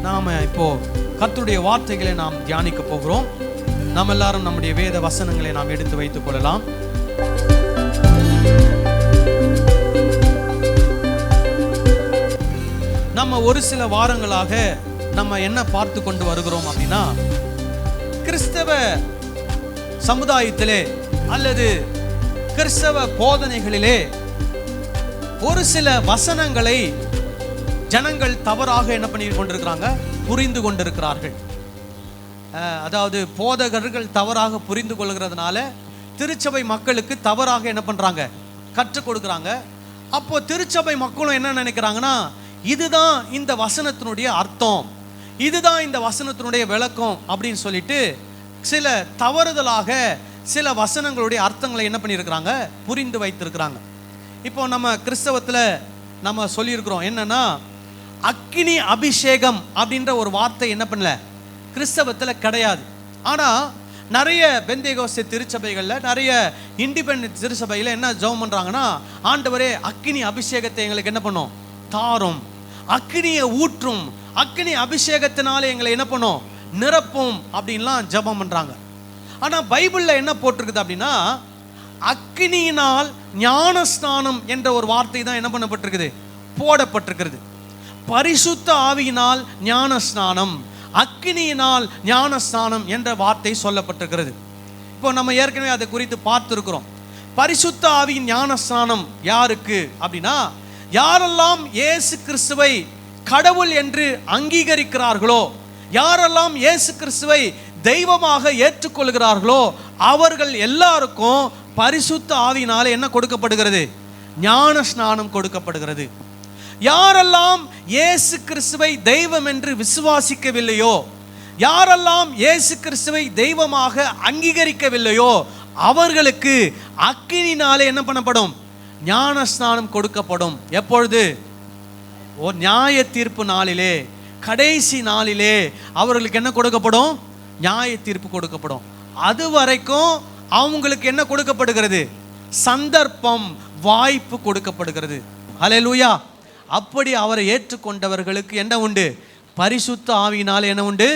நாம் இப்போ கர்த்தருடைய வார்த்தைகளை நாம் தியானிக்க போகிறோம். நாம் எல்லாரும் நம்முடைய வேத வசனங்களை நாம் எடுத்து வைத்துக் கொள்ளலாம். நம்ம ஒரு சில வாரங்களாக நம்ம என்ன பார்த்து கொண்டு வருகிறோம் அப்படின்னா, கிறிஸ்தவ சமுதாயத்திலே அல்லது கிறிஸ்தவ போதனைகளிலே ஒரு சில வசனங்களை ஜனங்கள் தவறாக என்ன பண்ணி கொண்டிருக்கிறாங்க, புரிந்து கொண்டிருக்கிறார்கள். அதாவது போதகர்கள் தவறாக புரிந்து கொள்கிறதுனால திருச்சபை மக்களுக்கு தவறாக என்ன பண்றாங்க, கற்றுக் கொடுக்குறாங்க. அப்போ திருச்சபை மக்களும் என்ன நினைக்கிறாங்கன்னா, இதுதான் இந்த வசனத்தினுடைய அர்த்தம், இதுதான் இந்த வசனத்தினுடைய விளக்கம் அப்படின்னு சொல்லிட்டு சில தவறுதலாக சில வசனங்களுடைய அர்த்தங்களை என்ன பண்ணியிருக்கிறாங்க, புரிந்து வைத்திருக்கிறாங்க. இப்போ நம்ம கிறிஸ்தவத்தில் நம்ம சொல்லியிருக்கிறோம் என்னன்னா, அக்கினி அபிஷேகம் அப்படின்ற ஒரு வார்த்தை என்ன பண்ணல, கிறிஸ்தவத்தில் கிடையாது. ஆனால் நிறைய பெந்தேகோஸ்தே திருச்சபைகளில், நிறைய இண்டிபெண்டன்ட் திருச்சபையில் என்ன ஜெபம் பண்ணுறாங்கன்னா, ஆண்டவரே அக்கினி அபிஷேகத்தை எங்களுக்கு என்ன பண்ணும், தாரும், அக்கினியை ஊற்றும், அக்கினி அபிஷேகத்தினால எங்களை என்ன பண்ணும், நிரப்பும் அப்படின்லாம் ஜெபம் பண்ணுறாங்க. ஆனால் பைபிளில் என்ன போட்டிருக்குது அப்படின்னா, அக்கினியினால் ஞானஸ்நானம் என்ற ஒரு வார்த்தை தான் என்ன பண்ணப்பட்டிருக்குது, போடப்பட்டிருக்கிறது. பரிசுத்த ஆவியினால் ஞானஸ்நானம், அக்கினியினால் ஞானஸ்நானம் என்ற வார்த்தை சொல்லப்பட்டிருக்கிறது. இப்போ நம்ம ஏற்கனவே அதை குறித்து பார்த்துருக்கிறோம். பரிசுத்த ஆவியின் ஞானஸ்நானம் யாருக்கு அப்படின்னா, யாரெல்லாம் இயேசு கிறிஸ்துவை கடவுள் என்று அங்கீகரிக்கிறார்களோ, யாரெல்லாம் இயேசு கிறிஸ்துவை தெய்வமாக ஏற்றுக்கொள்கிறார்களோ அவர்கள் எல்லாருக்கும் பரிசுத்த ஆவியினால என்ன கொடுக்கப்படுகிறது, ஞான ஸ்நானம் கொடுக்கப்படுகிறது. யாரெல்லாம் இயேசு கிறிஸ்துவை தெய்வம் என்று விசுவாசிக்கவில்லையோ, யாரெல்லாம் இயேசு கிறிஸ்துவை தெய்வமாக அங்கீகரிக்கவில்லையோ அவர்களுக்கு அக்கினினாலே என்ன பண்ணப்படும், ஞான ஸ்நானம் கொடுக்கப்படும். எப்பொழுது, ஒரு நியாய தீர்ப்பு நாளிலே, கடைசி நாளிலே அவர்களுக்கு என்ன கொடுக்கப்படும், நியாய தீர்ப்பு கொடுக்கப்படும். அது வரைக்கும் அவங்களுக்கு என்ன கொடுக்கப்படுகிறது, சந்தர்ப்பம், வாய்ப்பு கொடுக்கப்படுகிறது. ஹல்லேலூயா. அப்படி அவரை ஏற்றுக்கொண்டவர்களுக்கு என்ன உண்டு, பரிசுத்த ஆவியினால் என்ன உண்டு,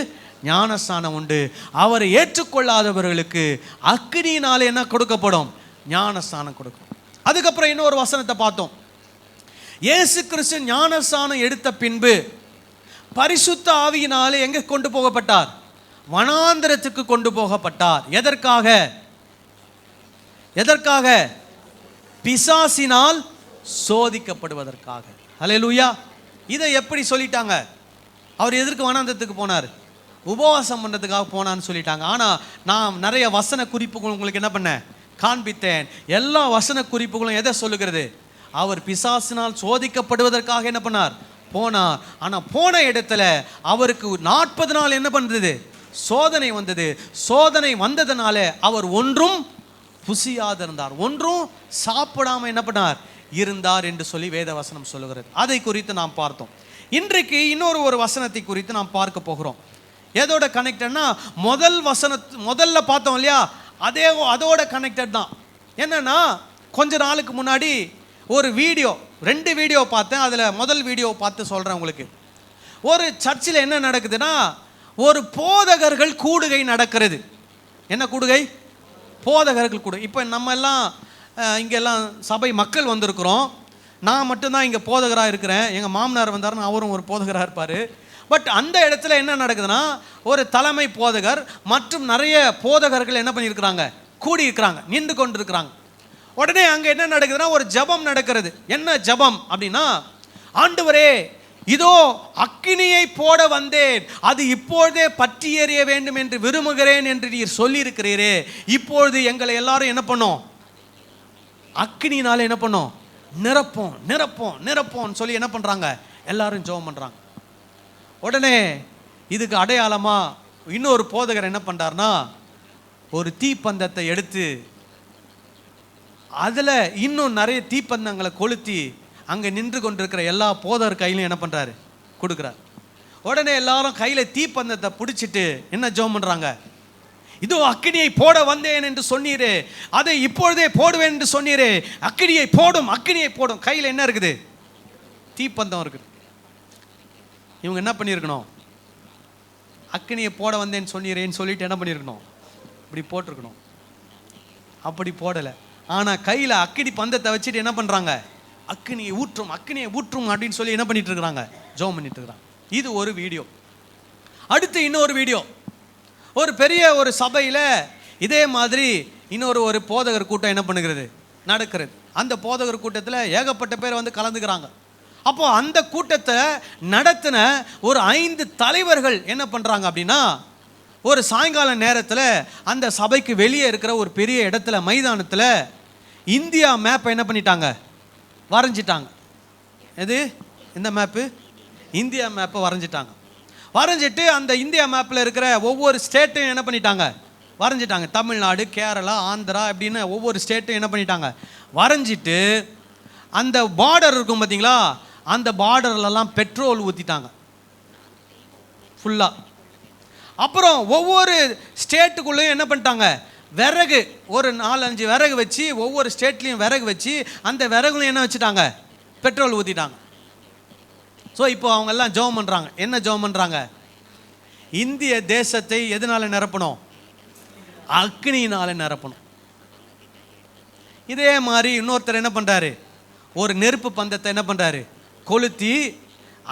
ஞானஸ்நானம் உண்டு. அவரை ஏற்றுக்கொள்ளாதவர்களுக்கு அக்கினியினால என்ன கொடுக்கப்படும், ஞானஸ்நானம் கொடுக்கும். அதுக்கப்புறம் இன்னொரு வசனத்தை பார்த்தோம். இயேசு கிறிஸ்து ஞானஸ்நானம் எடுத்த பின்பு பரிசுத்த ஆவியினாலே எங்கே கொண்டு போகப்பட்டார், வனாந்திரத்துக்கு கொண்டு போகப்பட்டார். எதற்காக, எதற்காக, பிசாசினால் சோதிக்கப்படுவதற்காக. ஹல்லேலூயா. இதை எப்படி சொல்லிட்டாங்க, அவர் எதற்கு வனாந்திரத்துக்கு போனார், உபவாசம் பண்ணுறதுக்காக போனான்னு சொல்லிட்டாங்க. ஆனால் நான் நிறைய வசன குறிப்புகள் உங்களுக்கு என்ன பண்ணேன், காண்பித்தேன். எல்லா வசன குறிப்புகளும் எதை சொல்லுகிறது, அவர் பிசாசினால் சோதிக்கப்படுவதற்காக என்ன பண்ணார், போனார். ஆனால் போன இடத்துல அவருக்கு 40 நாள் என்ன பண்ணுறது, சோதனை வந்தது. சோதனை வந்ததுனால அவர் ஒன்றும் புசியாது இருந்தார், ஒன்றும் சாப்பிடாம என்ன பண்ணார், இருந்தார் என்று சொல்லி வேத வசனம் சொல்லுகிறது. அதை குறித்து நாம் பார்த்தோம். இன்றைக்கு இன்னொரு ஒரு வசனத்தை குறித்து நாம் பார்க்க போகிறோம். எதோட கனெக்டட்னா, முதல்ல பார்த்தோம் இல்லையா, அதோட கனெக்டட் தான். என்னன்னா, கொஞ்ச நாளுக்கு முன்னாடி ஒரு வீடியோ, 2 வீடியோ பார்த்தேன். அதில் முதல் வீடியோ பார்த்து சொல்கிறேன் உங்களுக்கு. ஒரு சர்ச்சில் என்ன நடக்குதுன்னா, ஒரு போதகர்கள் கூடுகை நடக்கிறது. என்ன கூடுகை, போதகர்கள் கூடுகை. இப்போ நம்ம எல்லாம் இங்கெல்லாம் சபை மக்கள் வந்திருக்கிறோம். நான் மட்டும்தான் இங்கே போதகராக இருக்கிறேன். எங்கள் மாமனார் வந்தாருன்னா அவரும் ஒரு போதகராக இருப்பார். பட் அந்த இடத்துல என்ன நடக்குதுன்னா, ஒரு தலைமை போதகர் மற்றும் நிறைய போதகர்கள் என்ன பண்ணியிருக்கிறாங்க, கூடியிருக்கிறாங்க, நின்று கொண்டு இருக்கிறாங்க. உடனே அங்கே என்ன நடக்குதுன்னா, ஒரு ஜபம் நடக்கிறது. என்ன ஜபம் அப்படின்னா, ஆண்டவரே இதோ அக்கினியை போட வந்தேன், அது இப்பொழுதே பற்றி எறிய வேண்டும் என்று விரும்புகிறேன் என்று நீர் சொல்லியிருக்கிறீரே, இப்பொழுது எங்களை எல்லாரும் என்ன பண்ணோம், அக்கினினால என்ன பண்ணோம், நிரப்போம் நிரப்போம் நிரப்போம்னு சொல்லி என்ன பண்ணுறாங்க, எல்லாரும் ஜெபம் பண்ணுறாங்க. உடனே இதுக்கு அடையாளமா இன்னொரு போதகர் என்ன பண்ணுறாருன்னா, ஒரு தீப்பந்தத்தை எடுத்து அதில் இன்னும் நிறைய தீப்பந்தங்களை கொளுத்தி அங்கே நின்று கொண்டிருக்கிற எல்லா போதகர் கையிலும் என்ன பண்ணுறாரு, கொடுக்குறாரு. உடனே எல்லாரும் கையில் தீப்பந்தத்தை பிடிச்சிட்டு என்ன ஜெபம் பண்ணுறாங்க, இதோ அக்கினியை போட வந்தேன் என்று சொன்னீரே, அதை இப்பொழுதே போடுவேன் என்று சொன்னீரே, அக்கினியை போடும் அக்கினியை போடும். கையில் என்ன இருக்குது, தீப்பந்தம் இருக்குது. இவங்க என்ன பண்ணியிருக்கணும், அக்கினியை போட வந்தேன்னு சொன்னீரேன்னு சொல்லிட்டு என்ன பண்ணியிருக்கணும், இப்படி போட்டிருக்கணும். அப்படி போடலை. ஆனால் கையில் அக்கினி பந்தத்தை வச்சுட்டு என்ன பண்ணுறாங்க, அக்கினியை ஊற்றும் அப்படின்னு சொல்லி என்ன பண்ணிட்டு இருக்கிறாங்க, ஜெபம் பண்ணிட்டு இருக்கிறாங்க. இது ஒரு வீடியோ. அடுத்து இன்னொரு வீடியோ. ஒரு பெரிய ஒரு சபையில் இதே மாதிரி இன்னொரு போதகர் கூட்டம் என்ன பண்ணுகிறது, நடக்கிறது. அந்த போதகர் கூட்டத்தில் ஏகப்பட்ட பேர் வந்து கலந்துக்கிறாங்க. அப்போ அந்த கூட்டத்தை நடத்தின ஒரு 5 தலைவர்கள் என்ன பண்ணுறாங்க அப்படின்னா, ஒரு சாயங்கால நேரத்தில் அந்த சபைக்கு வெளியே இருக்கிற ஒரு பெரிய இடத்துல மைதானத்தில் இந்தியா மேப்பை என்ன பண்ணிட்டாங்க, வரைஞ்சிட்டாங்க. எது இந்த மேப்பு, இந்தியா மேப்பை வரைஞ்சிட்டாங்க. வரைஞ்சிட்டு அந்த இந்தியா மேப்பில் இருக்கிற ஒவ்வொரு ஸ்டேட்டையும் என்ன பண்ணிட்டாங்க, வரைஞ்சிட்டாங்க. தமிழ்நாடு, கேரளா, ஆந்திரா அப்படின்னு ஒவ்வொரு ஸ்டேட்டையும் என்ன பண்ணிட்டாங்க, வரைஞ்சிட்டு அந்த பார்டர் இருக்கும் பார்த்தீங்களா, அந்த பார்டர்லலாம் பெட்ரோல் ஊற்றிட்டாங்க ஃபுல்லாக. அப்புறம் ஒவ்வொரு ஸ்டேட்டுக்குள்ளேயும் என்ன பண்ணிட்டாங்க, விறகு ஒரு 4-5 விறகு வச்சு, ஒவ்வொரு ஸ்டேட்லேயும் விறகு வச்சு அந்த விறகுலையும் என்ன வச்சுட்டாங்க, பெட்ரோல் ஊற்றிட்டாங்க. ஸோ இப்போ அவங்கெல்லாம் ஜெபம் பண்ணுறாங்க. என்ன ஜெபம் பண்ணுறாங்க, இந்திய தேசத்தை எதனால் நிரப்பணும், அக்னியினால் நிரப்பணும். இதே மாதிரி இன்னொருத்தர் என்ன பண்ணுறாரு, ஒரு நெருப்பு பந்தத்தை என்ன பண்ணுறாரு, கொளுத்தி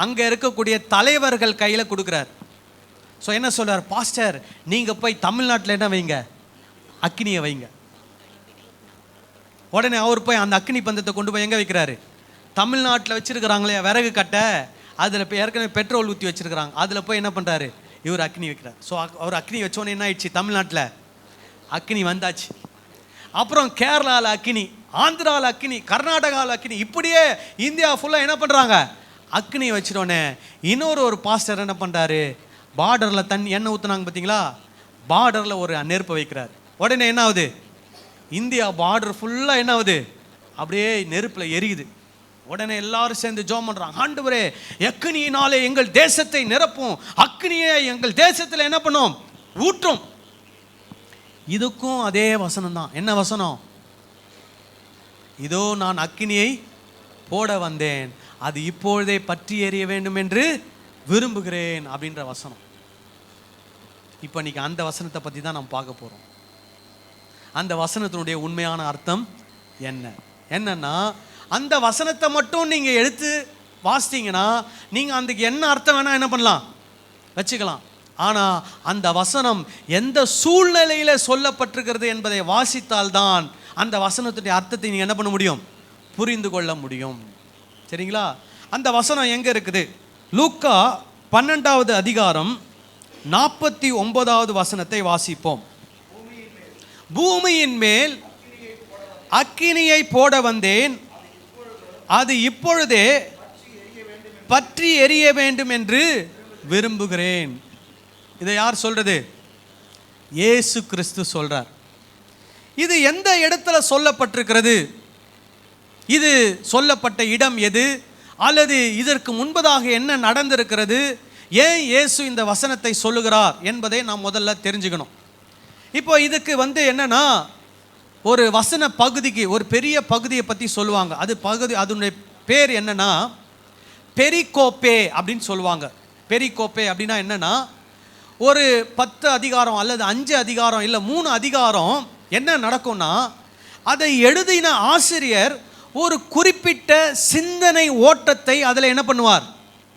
அங்கே இருக்கக்கூடிய தலைவர்கள் கையில் கொடுக்குறாரு. ஸோ என்ன சொல்கிறார், பாஸ்டர் நீங்கள் போய் தமிழ்நாட்டில் என்ன வைங்க, அக்னியை வைங்க. உடனே அவர் போய் அந்த அக்னி பந்தத்தை கொண்டு போய் எங்கே வைக்கிறாரு, தமிழ்நாட்டில் வச்சுருக்கிறாங்களே விறகு கட்டை, அதில் இப்போ ஏற்கனவே பெட்ரோல் ஊற்றி வச்சுருக்கிறாங்க, அதில் போய் என்ன பண்ணுறாரு, இவர் அக்னி வைக்கிறார். ஸோ அவர் அக்னி வச்சோன்னே என்ன ஆயிடுச்சு, தமிழ்நாட்டில் அக்னி வந்தாச்சு. அப்புறம் கேரளாவில் அக்னி, ஆந்திராவில் அக்னி, கர்நாடகாவில் அக்னி, இப்படியே இந்தியா ஃபுல்லாக என்ன பண்ணுறாங்க, அக்னி வச்சிடோன்னே இன்னொரு பாஸ்டர் என்ன பண்ணுறாரு, பார்டரில் எண்ணெய் ஊற்றுனாங்க பார்த்தீங்களா, பார்டரில் ஒரு நெருப்பை வைக்கிறார். உடனே என்ன ஆகுது, இந்தியா பார்டர் ஃபுல்லாக என்ன ஆகுது, அப்படியே நெருப்பில் எரியுது. உடனே எல்லாரும் சேர்ந்து ஜெபம் பண்ணுறாங்க, ஆண்டவரே அக்னியினாலே எங்கள் தேசத்தை நிரப்பும், அக்னியை எங்கள் தேசத்தில் என்ன பண்ணும், ஊற்றும். இதுக்கும் அதே வசனம் தான். என்ன வசனம், இதோ நான் அக்கினியை போட வந்தேன், அது இப்பொழுதே பற்றி எறிய வேண்டும் என்று விரும்புகிறேன் அப்படின்ற வசனம். இப்போ இன்னைக்கு அந்த வசனத்தை பற்றி தான் நம்ம பார்க்க போகிறோம். அந்த வசனத்தினுடைய உண்மையான அர்த்தம் என்னன்னா, அந்த வசனத்தை மட்டும் நீங்கள் எடுத்து வாசித்தீங்கன்னா நீங்கள் அதுக்கு என்ன அர்த்தம் வேணால் என்ன பண்ணலாம், வச்சுக்கலாம். ஆனால் அந்த வசனம் எந்த சூழ்நிலையில் சொல்லப்பட்டிருக்கிறது என்பதை வாசித்தால்தான் அந்த வசனத்துடைய அர்த்தத்தை நீங்கள் என்ன பண்ண முடியும், புரிந்து கொள்ள முடியும். சரிங்களா? அந்த வசனம் எங்கே இருக்குது, லூக்கா 12வது அதிகாரம் 49வது வசனத்தை வாசிப்போம். பூமியின் மேல் அக்கினியை போட வந்தேன், அது இப்பொழுதே பற்றி எரிய வேண்டும் என்று விரும்புகிறேன். இதை யார் சொல்றது, இயேசு கிறிஸ்து சொல்றார். இது எந்த இடத்துல சொல்லப்பட்டிருக்கிறது, இது சொல்லப்பட்ட இடம் எது, அல்லது இதற்கு முன்பதாக என்ன நடந்திருக்கிறது, ஏன் இயேசு இந்த வசனத்தை சொல்லுகிறார் என்பதை நாம் முதல்ல தெரிஞ்சுக்கணும். இப்போ இதுக்கு என்னன்னா, ஒரு வசன பகுதிக்கு ஒரு பெரிய பகுதியை பற்றி சொல்லுவாங்க. அது பகுதி, அதனுடைய பேர் என்னன்னா பெரிகோப்பே அப்படின்னு சொல்லுவாங்க. பெரிகோப்பே அப்படின்னா என்னன்னா, ஒரு 10 அதிகாரம் அல்லது 5 அதிகாரம் இல்லை 3 அதிகாரம் என்ன நடக்கும்னா, அதை எழுதின ஆசிரியர் ஒரு குறிப்பிட்ட சிந்தனை ஓட்டத்தை அதில் என்ன பண்ணுவார்,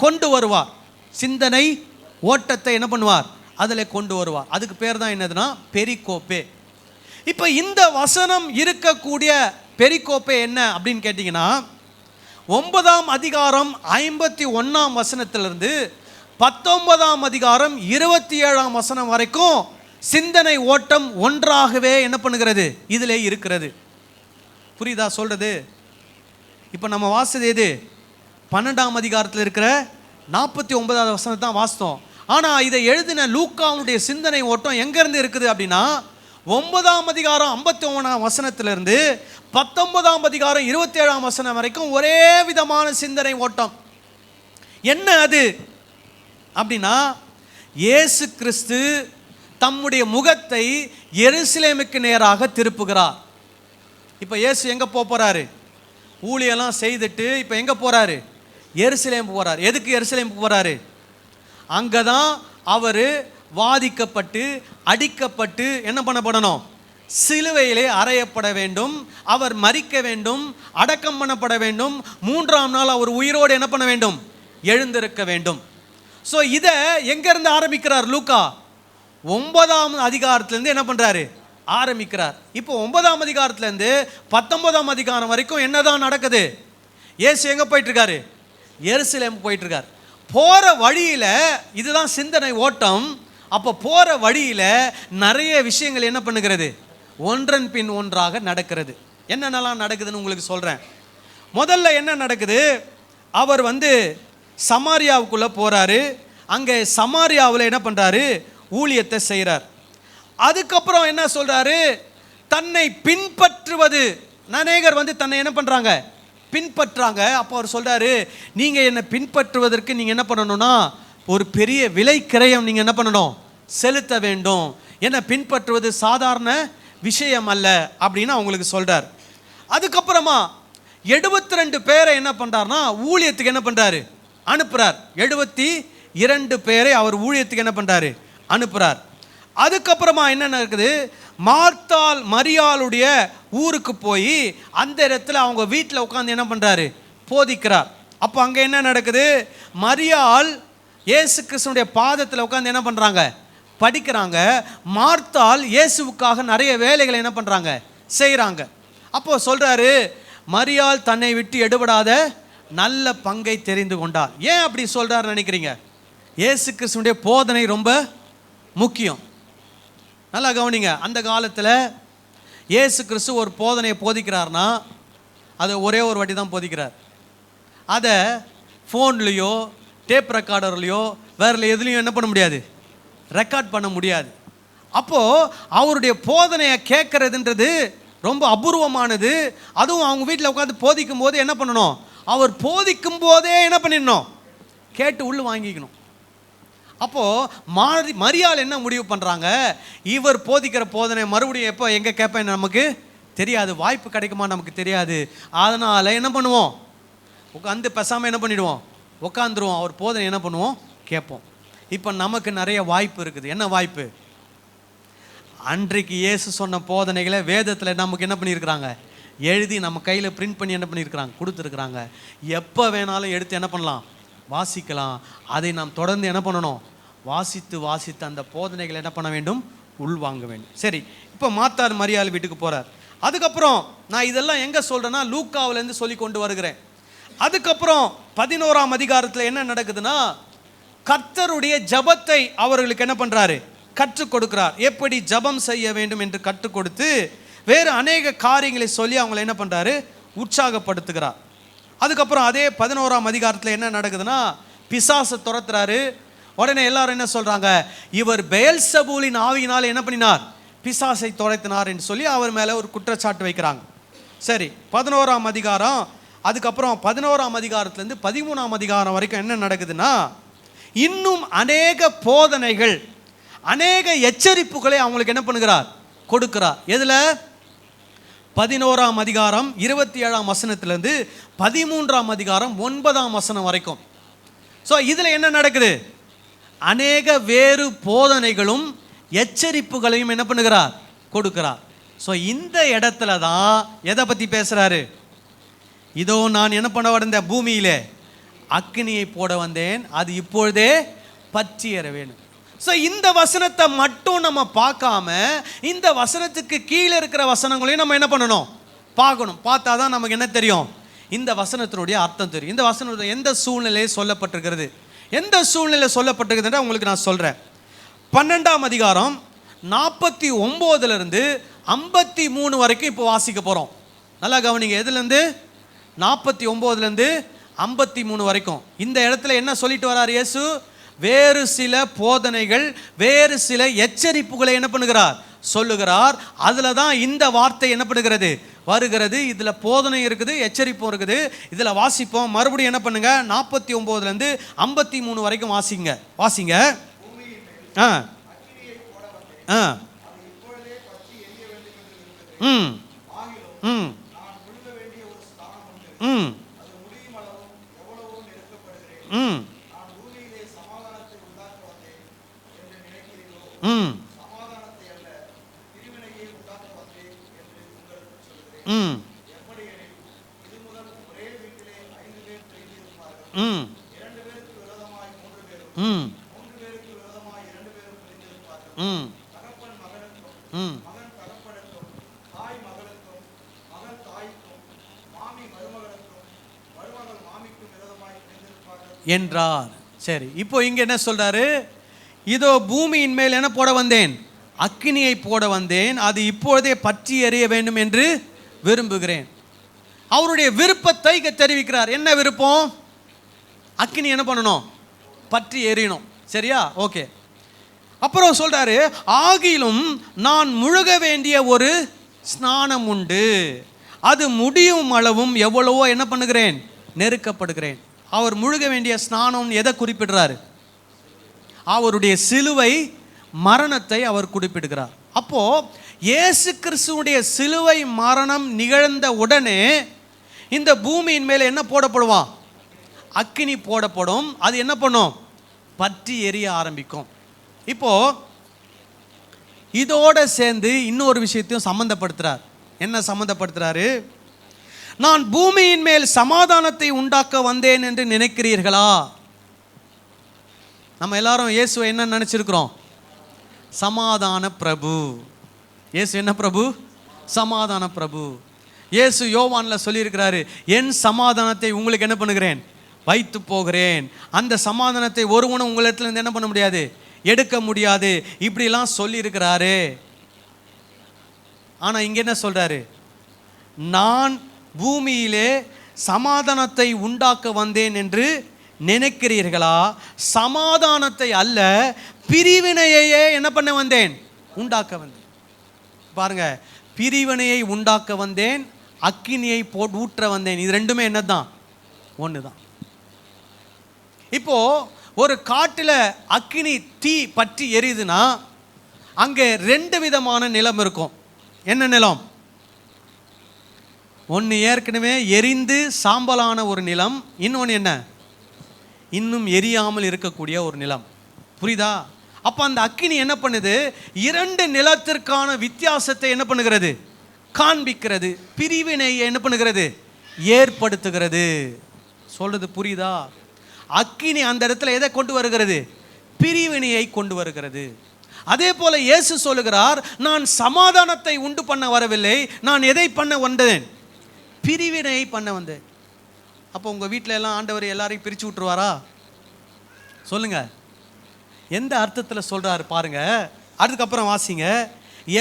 கொண்டு வருவார். சிந்தனை ஓட்டத்தை என்ன பண்ணுவார், அதில் கொண்டு வருவார். அதுக்கு பேர் தான் என்னதுன்னா பெரிகோப்பே. இப்போ இந்த வசனம் இருக்கக்கூடிய பெரிகோப்பே என்ன அப்படின்னு கேட்டிங்கன்னா, 9ஆம் அதிகாரம் 51ஆம் வசனத்திலிருந்து 19ஆம் அதிகாரம் 27ஆம் வசனம் வரைக்கும் சிந்தனை ஓட்டம் ஒன்றாகவே என்ன பண்ணுகிறது, இதில் இருக்கிறது. புரியுதா சொல்றது? இப்போ நம்ம வாசித்தது எது, 12ஆம் அதிகாரத்தில் இருக்கிற 49வது வசனத்தை தான் வாசித்தோம். ஆனால் இதை எழுதின லூக்காவுடைய சிந்தனை ஓட்டம் எங்கேருந்து இருக்குது அப்படின்னா, 9ஆம் அதிகாரம் 51ஆம் வசனத்திலிருந்து 19ஆம் அதிகாரம் 27ஆம் வசனம் வரைக்கும் ஒரே விதமான சிந்தனை ஓட்டம். என்ன அது அப்படின்னா, இயேசு கிறிஸ்து தம்முடைய முகத்தை எருசலேமுக்கு நேராக திருப்புகிறார். இப்போ இயேசு எங்கே போகிறாரு, ஊழியெல்லாம் செய்துட்டு இப்போ எங்கே போகிறாரு, எருசலேம் போகிறார். எதுக்கு எருசலேமுக்கு போகிறாரு, அங்கே தான் அவர் வாதிக்கப்பட்டு அடிக்கப்பட்டு என்ன பண்ணப்படணும்? சிலுவையிலே அறையப்பட வேண்டும், அவர் மரிக்க வேண்டும், அடக்கம் பண்ணப்பட வேண்டும், 3ஆம் நாள் அவர் உயிரோடு என்ன பண்ண வேண்டும்? எழுந்திருக்க வேண்டும். ஸோ இதை எங்கேருந்து ஆரம்பிக்கிறார் லூக்கா? 9ஆம் அதிகாரத்திலேருந்து என்ன பண்ணுறாரு? ஆரம்பிக்கிறார். இப்போ 9ஆம் அதிகாரத்திலேருந்து 19ஆம் அதிகாரம் வரைக்கும் என்னதான் நடக்குது? இயேசு எங்கே போயிட்டுருக்காரு? எருசலேம் போயிட்டுருக்கார். போகிற வழியில் இதுதான் சிந்தனை ஓட்டம். அப்போ போகிற வழியில் நிறைய விஷயங்கள் என்ன பண்ணுகிறது? ஒன்றன் பின் ஒன்றாக நடக்கிறது. என்னென்னலாம் நடக்குதுன்னு உங்களுக்கு சொல்கிறேன். முதல்ல என்ன நடக்குது? அவர் சமாரியாவுக்குள்ளே போகிறாரு. அங்கே சமாரியாவில் என்ன பண்ணுறாரு? ஊழியத்தை செய்கிறார். அதுக்கப்புறம் என்ன சொல்கிறாரு? தன்னை பின்பற்றுவது, அநேகர் தன்னை என்ன பண்ணுறாங்க? பின்பற்றாங்க. அப்போ அவர் சொல்கிறாரு, நீங்கள் என்னை பின்பற்றுவதற்கு நீங்கள் என்ன பண்ணணும்னா ஒரு பெரிய விலை கிரயம் நீங்கள் என்ன பண்ணணும்? செலுத்த வேண்டும். என்னை பின்பற்றுவது சாதாரண விஷயம் அல்ல அப்படின்னு அவங்களுக்கு சொல்கிறார். அதுக்கப்புறமா 72 பேரை என்ன பண்ணுறாருனா ஊழியத்துக்கு என்ன பண்ணுறாரு? அனுப்புகிறார். 72 பேரை அவர் ஊழியத்துக்கு என்ன பண்ணுறாரு? அனுப்புகிறார். அதுக்கப்புறமா என்ன நடக்குது? மார்த்தாள் மரியாளுடைய ஊருக்கு போய் அந்த இடத்துல அவங்க வீட்டில் உட்காந்து என்ன பண்ணுறாரு? போதிக்கிறார். அப்போ அங்கே என்ன நடக்குது? மரியாள் இயேசு கிறிஸ்துனுடைய பாதத்தில் உட்காந்து என்ன பண்ணுறாங்க? படிக்கிறாங்க. மார்த்தாள் இயேசுவுக்காக நிறைய வேலைகளை என்ன பண்ணுறாங்க? செய்கிறாங்க. அப்போது சொல்கிறாரு, மரியாள் தன்னை விட்டு எடுபடாத நல்ல பங்கை தெரிந்து கொண்டாள். ஏன் அப்படி சொல்கிறாரு நினைக்கிறீங்க? இயேசு கிறிஸ்துனுடைய போதனை ரொம்ப முக்கியம். நல்லா கவனிங்க. அந்த காலத்தில் இயேசு கிறிஸ்து ஒரு போதனையை போதிக்கிறார்னா அதை ஒரே ஒரு வாட்டி தான் போதிக்கிறார். அதை ஃபோன்லேயோ டேப் ரெக்கார்டர்லையோ வேறு எதுலேயும் என்ன பண்ண முடியாது? ரெக்கார்ட் பண்ண முடியாது. அப்போது அவருடைய போதனையை கேட்கறதுன்றது ரொம்ப அபூர்வமானது. அதுவும் அவங்க வீட்டில் உட்காந்து போதிக்கும் போது என்ன பண்ணணும்? அவர் போதிக்கும் போதே என்ன பண்ணிடணும்? கேட்டு உள்ள வாங்கிக்கணும். அப்போது மரியாள் என்ன முடிவு பண்ணுறாங்க? இவர் போதிக்கிற போதனை மறுபடியும் எப்போ எங்கே கேட்பேன் நமக்கு தெரியாது, வாய்ப்பு கிடைக்குமா நமக்கு தெரியாது. அதனால் என்ன பண்ணுவோம்? உட்காந்து பேசாமல் என்ன பண்ணிவிடுவோம்? உட்காந்துருவோம். அவர் போதனை என்ன பண்ணுவோம்? கேட்போம். இப்போ நமக்கு நிறைய வாய்ப்பு இருக்குது. என்ன வாய்ப்பு? அன்றைக்கு இயேசு சொன்ன போதனைகளை வேதத்தில் நமக்கு என்ன பண்ணியிருக்கிறாங்க? எழுதி நம்ம கையில் பிரிண்ட் பண்ணி என்ன பண்ணியிருக்கிறாங்க? கொடுத்துருக்குறாங்க. எப்போ வேணாலும் எடுத்து என்ன பண்ணலாம்? வாசிக்கலாம். அதை நாம் தொடர்ந்து என்ன பண்ணணும்? வாசித்து அந்த போதனைகளை என்ன பண்ண வேண்டும்? உள்வாங்க வேண்டும். சரி, இப்போ மாத்தார் மரியாள் வீட்டுக்கு போகிறார். அதுக்கப்புறம் நான் இதெல்லாம் எங்கே சொல்கிறேன்னா லூக்காவிலேருந்து சொல்லி கொண்டு வருகிறேன். அதுக்கப்புறம் 11ஆம் அதிகாரத்தில் என்ன நடக்குதுன்னா கர்த்தருடைய ஜபத்தை அவர்களுக்கு என்ன பண்ணுறாரு? கற்றுக் கொடுக்கிறார். எப்படி ஜபம் செய்ய வேண்டும் என்று கற்றுக் கொடுத்து வேறு அநேக காரியங்களை சொல்லி அவங்களை என்ன பண்ணுறாரு? உற்சாகப்படுத்துகிறார். அதுக்கப்புறம் அதே 11ஆம் அதிகாரத்தில் என்ன நடக்குதுன்னா பிசாசை துரத்துறாரு. உடனே எல்லாரும் என்ன சொல்கிறாங்க? இவர் பெயல்செபூலின் ஆவியினால் என்ன பண்ணினார்? பிசாசை துரத்தினார் என்று சொல்லி அவர் மேலே ஒரு குற்றச்சாட்டு வைக்கிறாங்க. சரி, 11ஆம் அதிகாரம். அதுக்கப்புறம் 11ஆம் அதிகாரத்துலேருந்து 13ஆம் அதிகாரம் வரைக்கும் என்ன நடக்குதுன்னா இன்னும் அநேக போதனைகள், அநேக எச்சரிப்புகளை அவங்களுக்கு என்ன பண்ணுகிறார்? கொடுக்கிறார். எதில்? 11ஆம் அதிகாரம் 27ஆம் வசனத்திலேருந்து 13ஆம் அதிகாரம் 9ஆம் வசனம் வரைக்கும். ஸோ இதில் என்ன நடக்குது? அநேக வேறு போதனைகளும் எச்சரிப்புகளையும் என்ன பண்ணுகிறார்? கொடுக்கிறார். ஸோ இந்த இடத்துல தான் எதை பற்றி பேசுகிறாரு? இதோ நான் என்ன பண்ண வந்த பூமியிலே அக்கினியை போட வந்தேன், அது இப்பொழுதே பற்றி எற வேணும். ஸோ இந்த வசனத்தை மட்டும் நம்ம பார்க்காம இந்த வசனத்துக்கு கீழே இருக்கிற வசனங்களையும் நம்ம என்ன பண்ணணும்? பார்க்கணும். பார்த்தா தான் நமக்கு என்ன தெரியும்? இந்த வசனத்தினுடைய அர்த்தம் தெரியும். இந்த வசனத்துடைய எந்த சூழ்நிலையை சொல்லப்பட்டிருக்கிறது, எந்த சூழ்நிலை சொல்லப்பட்டிருக்குதுன்ற உங்களுக்கு நான் சொல்கிறேன். 12ஆம் அதிகாரம் 49லேருந்து 53 வரைக்கும் இப்போ வாசிக்க போகிறோம். நல்லா கவனிங்க. எதுலேருந்து? 49லேருந்து 53 வரைக்கும். இந்த இடத்துல என்ன சொல்லிட்டு வரார் இயேசு? வேறு சில போதனைகள், வேறு சில எச்சரிப்புகளை என்ன பண்ணுகிறார்? சொல்லுகிறார். அதில் தான் இந்த வார்த்தை என்ன பண்ணுகிறது? வருகிறது. இதில் போதனை இருக்குது, எச்சரிப்பும் இருக்குது. இதில் வாசிப்போம். மறுபடியும் என்ன பண்ணுங்க? 49லேருந்து 53 வரைக்கும் வாசிங்க. வாசிங்க. ம் ம் ம் ம் ம் ம் ம் ம் ம் ம் என்றார். சரி, இப்போ இங்க என்ன சொல்றாரு? இதோ பூமியின் மேல் என்ன போட வந்தேன்? அக்கினியை போட வந்தேன், அது இப்பொழுதே பற்றி எறிய வேண்டும் என்று விரும்புகிறேன். அவருடைய விருப்பத்தை இங்க தெரிவிக்கிறார். என்ன விருப்பம்? அக்கினி என்ன பண்ணணும்? பற்றி எறியணும். சரியா? ஓகே. அப்புறம் சொல்றாரு, ஆகிலும் நான் முழுக வேண்டிய ஒரு ஸ்நானம் உண்டு, அது முடியும் அளவும் எவ்வளவோ என்ன பண்ணுகிறேன்? நெருக்கப்படுகிறேன். அவர் முழுக வேண்டிய ஸ்நானம் எதை குறிப்பிடுறாரு? அவருடைய சிலுவை மரணத்தை அவர் குறிப்பிடுகிறார். அப்போ இயேசு கிறிஸ்துவுடைய சிலுவை மரணம் நிகழ்ந்த உடனே இந்த பூமியின் மேலே என்ன போடப்படுவான்? அக்கினி போடப்படும். அது என்ன பண்ணும்? பற்றி எரிய ஆரம்பிக்கும். இப்போ இதோட சேர்ந்து இன்னொரு விஷயத்தையும் சம்பந்தப்படுத்துறார். என்ன சம்பந்தப்படுத்துறாரு? நான் பூமியின் மேல் சமாதானத்தை உண்டாக்க வந்தேன் என்று நினைக்கிறீர்களா? நம்ம எல்லாரும் இயேசுவை என்ன நினைச்சிருக்கிறோம்? சமாதான பிரபு. இயேசு என்ன பிரபு? சமாதான பிரபு. இயேசு யோவான்ல சொல்லியிருக்கிறாரு, என் சமாதானத்தை உங்களுக்கு என்ன பண்ணுகிறேன்? வைத்து போகிறேன். அந்த சமாதானத்தை ஒருவனும் உங்களிடத்துல இருந்து என்ன பண்ண முடியாது? எடுக்க முடியாது. இப்படிலாம் சொல்லியிருக்கிறாரு. ஆனா இங்க என்ன சொல்றாரு? நான் பூமியிலே சமாதானத்தை உண்டாக்க வந்தேன் என்று நினைக்கிறீர்களா? சமாதானத்தை அல்ல, பிரிவினையையே என்ன பண்ண வந்தேன்? உண்டாக்க வந்தேன். பாருங்க, பிரிவினையை உண்டாக்க வந்தேன், அக்கினியை போட்டு ஊற்ற வந்தேன். இது ரெண்டுமே என்னதான்? ஒண்ணுதான். இப்போ ஒரு காட்டுல அக்கினி தீ பற்றி எரியுதுன்னா அங்கே ரெண்டு விதமான நிலம் இருக்கும். என்ன நிலம்? ஒன்று ஏற்கனவே எரிந்து சாம்பலான ஒரு நிலம், இன்னொன்று என்ன? இன்னும் எரியாமல் இருக்கக்கூடிய ஒரு நிலம். புரியுதா? அப்போ அந்த அக்கினி என்ன பண்ணுது? இரண்டு நிலத்திற்கான வித்தியாசத்தை என்ன பண்ணுகிறது? காண்பிக்கிறது. பிரிவினை என்ன பண்ணுகிறது? ஏற்படுத்துகிறது. சொல்றது புரியுதா? அக்கினி அந்த இடத்துல எதை கொண்டு வருகிறது? பிரிவினையை கொண்டு வருகிறது. அதே போல இயேசு சொல்லுகிறார், நான் சமாதானத்தை உண்டு பண்ண வரவில்லை, நான் எதை பண்ண வந்தேன்? பிரிவினை பண்ண வந்தேன். அப்போ உங்க வீட்டில் எல்லாம் ஆண்டவர் எல்லாரையும் பிரிச்சு விட்டுருவாரா? சொல்லுங்க. எந்த அர்த்தத்தில் சொல்றாரு பாருங்க. அதுக்கப்புறம் வாசிங்க.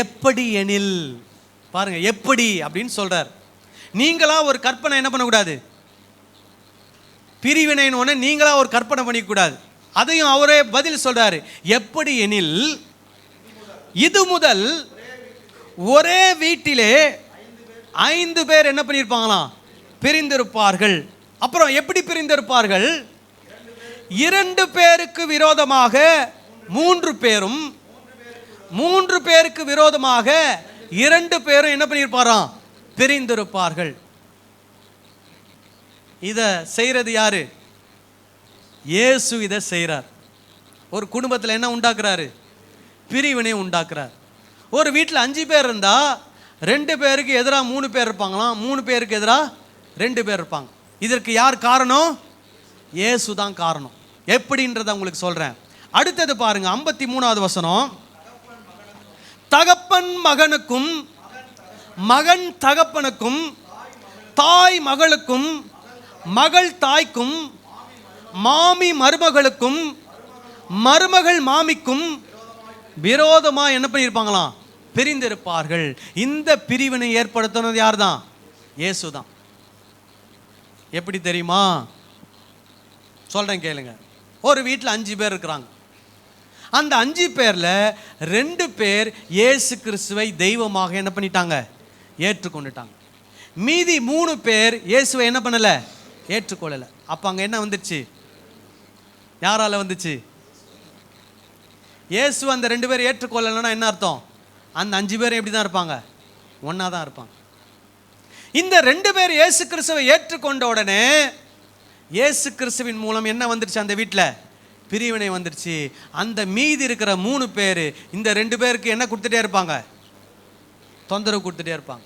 எப்படி எனில், பாருங்க, எப்படி அப்படின்னு சொல்றார். நீங்களா ஒரு கற்பனை என்ன பண்ணக்கூடாது? பிரிவினைன்னு ஒன்று நீங்களா ஒரு கற்பனை பண்ணிக்கூடாது. அதையும் அவரே பதில் சொல்றாரு. எப்படி எனில், இது முதல் ஒரே வீட்டிலே 5 பேர் என்ன பண்ணியிருப்பாங்களாம்? பிரிந்திருப்பார்கள். அப்புறம் எப்படி பிரிந்திருப்பார்கள்? 2 பேருக்கு விரோதமாக 3 பேரும், 3 பேருக்கு விரோதமாக 2 பேரும் என்ன பண்ணியிருப்பாராம்? பிரிந்திருப்பார்கள். இதை செய்யறது யாரு? இயேசு இதை செய்கிறார். ஒரு குடும்பத்தில் என்ன உண்டாக்குறாரு? பிரிவினை உண்டாக்குறார். ஒரு வீட்டில் 5 பேர் இருந்தா 2 பேருக்கு எதிராக 3 பேர் இருப்பாங்களாம், 3 பேருக்கு எதிராக 2 பேர் இருப்பாங்க. இதற்கு யார் காரணம்? இயேசு தான் காரணம். எப்படின்றத உங்களுக்கு சொல்றேன். அடுத்தது பாருங்க, 53வது வசனம். தகப்பன் மகனுக்கும், மகன் தகப்பனுக்கும், தாய் மகளுக்கும், மகள் தாய்க்கும், மாமி மருமகளுக்கும், மருமகள் மாமிக்கும் விரோதமா என்ன பண்ணியிருப்பாங்களாம்? பிரிந்திருப்பார்கள். இந்த பிரிவினை ஏற்படுத்தினது யார் தான்? இயேசு தான். எப்படி தெரியுமா? சொல்றேன் கேளுங்க. ஒரு வீட்டில் 5 பேர் இருக்கிறாங்க. அந்த 5 பேர்ல 2 பேர் இயேசு கிறிஸ்துவை தெய்வமாக என்ன பண்ணிட்டாங்க? ஏற்றுக்கொண்டுட்டாங்க. மீதி 3 பேர் இயேசுவை என்ன பண்ணல? ஏற்றுக்கொள்ளல. அப்ப அங்க என்ன வந்துச்சு? யாரால வந்துச்சு? இயேசு அந்த 2 பேர் ஏற்றுக்கொள்ளலன்னா என்ன அர்த்தம்? அந்த 5 பேரும் எப்படி தான் இருப்பாங்க? ஒன்னா தான் இருப்பாங்க. இந்த 2 பேர் இயேசு கிறிஸ்துவை ஏற்றுக்கொண்ட உடனே இயேசு கிறிஸ்துவின் மூலம் என்ன வந்துருச்சு? அந்த வீட்டில் பிரிவினை வந்துடுச்சு. அந்த மீதி இருக்கிற 3 பேர் இந்த 2 பேருக்கு என்ன கொடுத்துட்டே இருப்பாங்க? தொந்தரவு கொடுத்துட்டே இருப்பாங்க.